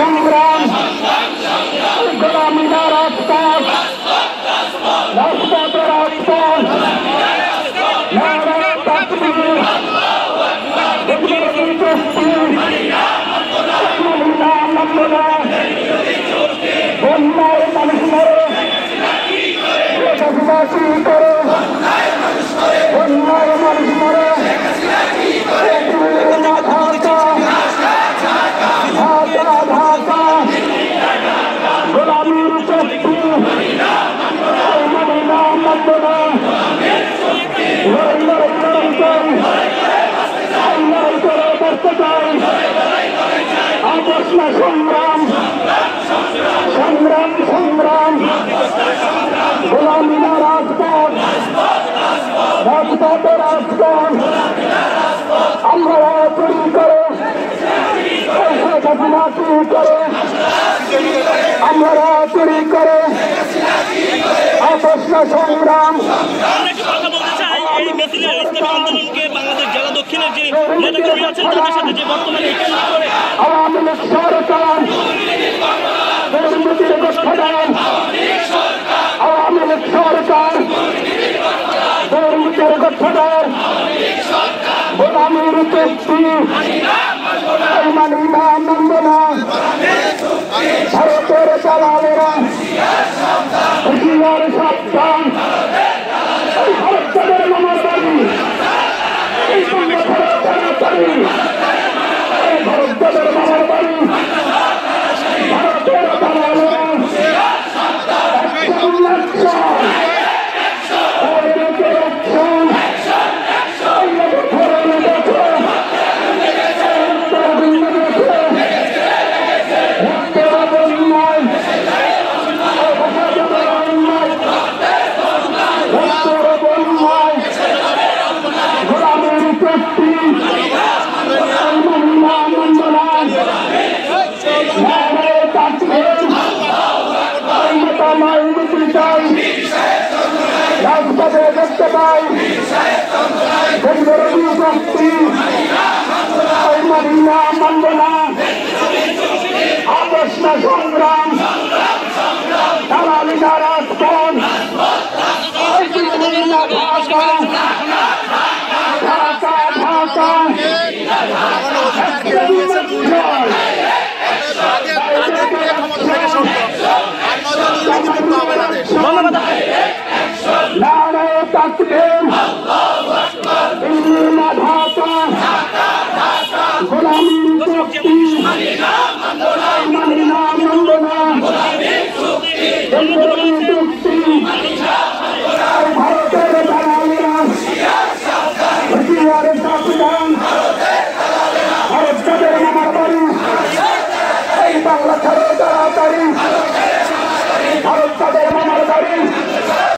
সংগ্রাম গোলামি না রাজপথ রাজপথ রাজপথ নারায়ণ তাকবীর বন্যায় মানুষ মরে করে বন্যায় মানুষ মরে গোলামীর চক্তি সংগ্রাম সংগ্রাম সংগ্রাম গোলামী না রাজপথ রাজপথ রাজপথ আমরা চুরি করে চুরি করে আমরা চুরি করে আপস না সংগ্রাম আওয়ামী লীগ সরকার দুর্নীতির গঠন আওয়ামী লীগ সরকার দুর্নীতির গঠন গোলামীর চুক্তি মানি না মানব না ভারতের দালালেরা হুঁশিয়ার সাবধান ভারতের মামার বাড়ি ভারতের মামার বাড়ি ভারতের দালালেরা রাজপথে দেখতে পাই শক্তি মানি না মানব না আপস না সংগ্রাম দালালি না রাজপথ ঢাকা ঢাকা নারায়ণ তাকবীর